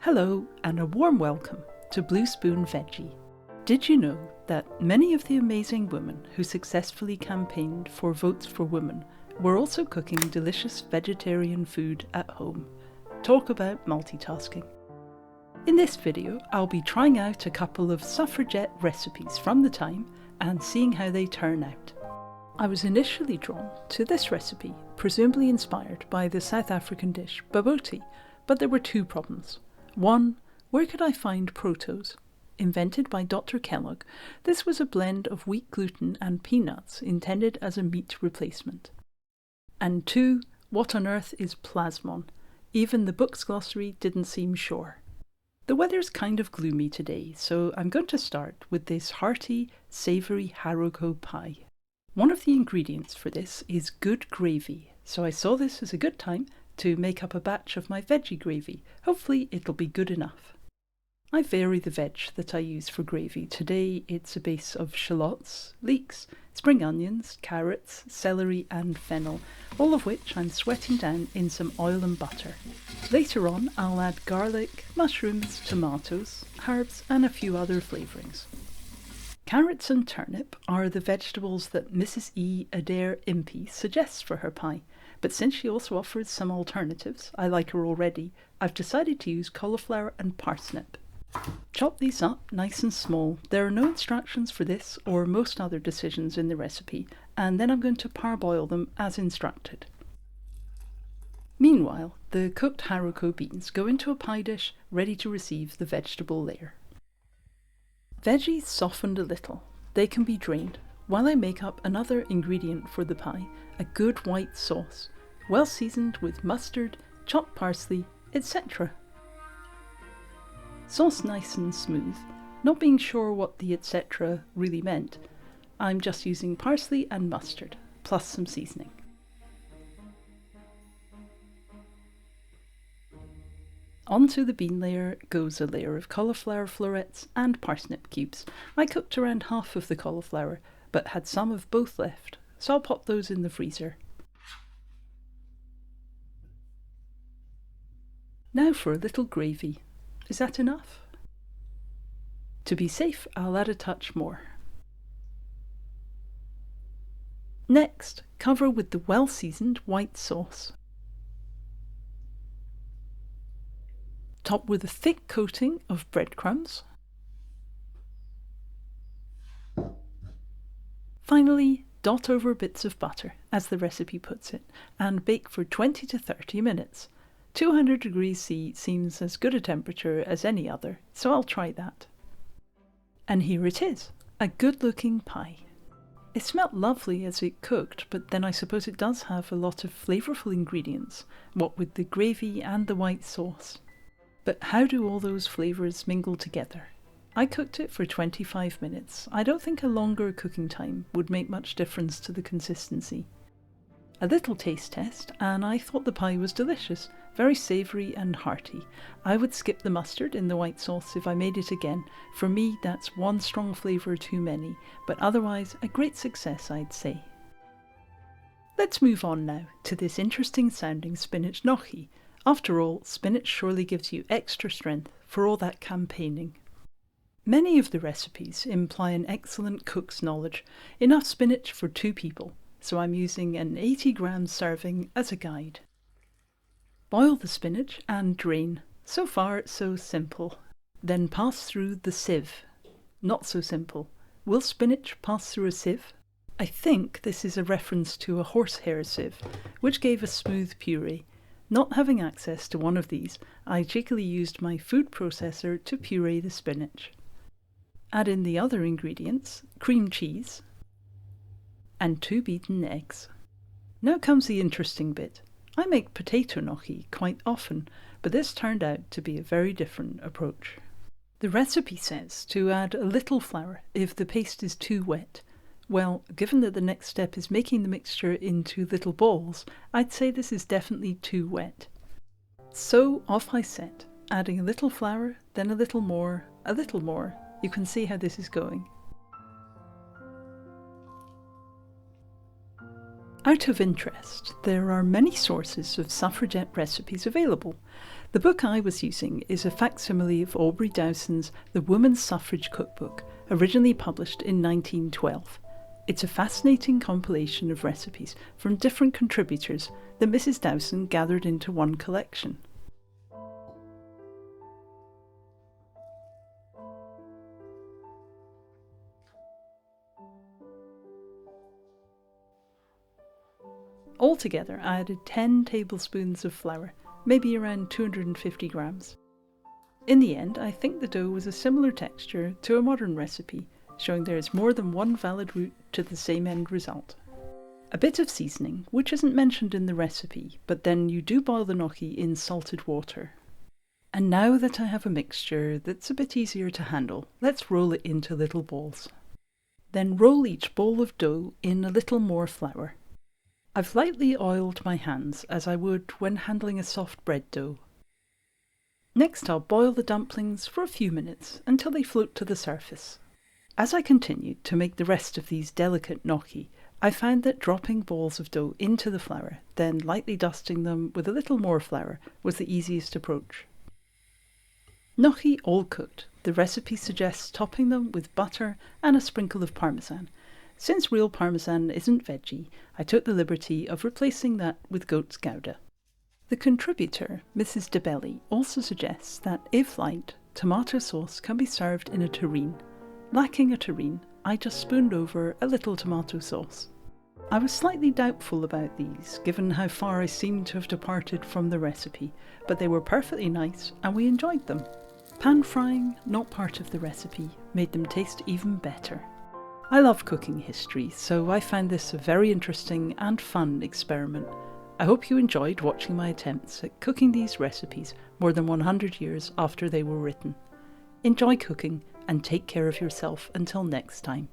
Hello and a warm welcome to Blue Spoon Veggie. Did you know that many of the amazing women who successfully campaigned for votes for women were also cooking delicious vegetarian food at home? Talk about multitasking. In this video, I'll be trying out a couple of suffragette recipes from the time and seeing how they turn out. I was initially drawn to this recipe, presumably inspired by the South African dish bobotie, but there were two problems. One, where could I find protos? Invented by Dr. Kellogg, this was a blend of wheat gluten and peanuts intended as a meat replacement. And two, what on earth is plasmon? Even the book's glossary didn't seem sure. The weather's kind of gloomy today, so I'm going to start with this hearty, savoury haricot pie. One of the ingredients for this is good gravy, so I saw this as a good time to make up a batch of my veggie gravy. Hopefully it'll be good enough. I vary the veg that I use for gravy. Today it's a base of shallots, leeks, spring onions, carrots, celery and fennel, all of which I'm sweating down in some oil and butter. Later on I'll add garlic, mushrooms, tomatoes, herbs and a few other flavourings. Carrots and turnip are the vegetables that Mrs. E. Adair Impey suggests for her pie, but since she also offers some alternatives, I like her already, I've decided to use cauliflower and parsnip. Chop these up nice and small. There are no instructions for this or most other decisions in the recipe, and then I'm going to parboil them as instructed. Meanwhile, the cooked haricot beans go into a pie dish ready to receive the vegetable layer. Veggies softened a little. They can be drained, while I make up another ingredient for the pie, a good white sauce, well seasoned with mustard, chopped parsley, etc. Sauce nice and smooth. Not being sure what the etc. really meant, I'm just using parsley and mustard, plus some seasoning. Onto the bean layer goes a layer of cauliflower florets and parsnip cubes. I cooked around half of the cauliflower, but had some of both left, so I'll pop those in the freezer. Now for a little gravy. Is that enough? To be safe, I'll add a touch more. Next, cover with the well-seasoned white sauce. Top with a thick coating of breadcrumbs. Finally, dot over bits of butter, as the recipe puts it, and bake for 20 to 30 minutes. 200 degrees C seems as good a temperature as any other, so I'll try that. And here it is, a good-looking pie. It smelt lovely as it cooked, but then I suppose it does have a lot of flavourful ingredients, what with the gravy and the white sauce. But how do all those flavours mingle together? I cooked it for 25 minutes. I don't think a longer cooking time would make much difference to the consistency. A little taste test, and I thought the pie was delicious, very savoury and hearty. I would skip the mustard in the white sauce if I made it again. For me, that's one strong flavour too many, but otherwise a great success, I'd say. Let's move on now to this interesting sounding spinach gnocchi. After all, spinach surely gives you extra strength for all that campaigning. Many of the recipes imply an excellent cook's knowledge, enough spinach for 2 people, so I'm using an 80 gram serving as a guide. Boil the spinach and drain. So far it's so simple. Then pass through the sieve. Not so simple. Will spinach pass through a sieve? I think this is a reference to a horsehair sieve, which gave a smooth puree. Not having access to one of these, I cheekily used my food processor to puree the spinach. Add in the other ingredients, cream cheese, and 2 beaten eggs. Now comes the interesting bit. I make potato gnocchi quite often, but this turned out to be a very different approach. The recipe says to add a little flour if the paste is too wet. Well, given that the next step is making the mixture into little balls, I'd say this is definitely too wet. So off I set, adding a little flour, then a little more, a little more. You can see how this is going. Out of interest, there are many sources of suffragette recipes available. The book I was using is a facsimile of Aubrey Dowson's The Woman's Suffrage Cookbook, originally published in 1912. It's a fascinating compilation of recipes from different contributors that Mrs. Dowson gathered into one collection. Altogether, I added 10 tablespoons of flour, maybe around 250 grams. In the end, I think the dough was a similar texture to a modern recipe, showing there is more than one valid route to the same end result. A bit of seasoning, which isn't mentioned in the recipe, but then you do boil the gnocchi in salted water. And now that I have a mixture that's a bit easier to handle, let's roll it into little balls. Then roll each ball of dough in a little more flour. I've lightly oiled my hands as I would when handling a soft bread dough. Next I'll boil the dumplings for a few minutes until they float to the surface. As I continued to make the rest of these delicate gnocchi, I found that dropping balls of dough into the flour, then lightly dusting them with a little more flour, was the easiest approach. Gnocchi all cooked, the recipe suggests topping them with butter and a sprinkle of parmesan. Since real parmesan isn't veggie, I took the liberty of replacing that with goat's gouda. The contributor, Mrs. DeBelly, also suggests that, if liked, tomato sauce can be served in a tureen. Lacking a tureen, I just spooned over a little tomato sauce. I was slightly doubtful about these, given how far I seemed to have departed from the recipe, but they were perfectly nice and we enjoyed them. Pan frying, not part of the recipe, made them taste even better. I love cooking history, so I found this a very interesting and fun experiment. I hope you enjoyed watching my attempts at cooking these recipes more than 100 years after they were written. Enjoy cooking and take care of yourself until next time.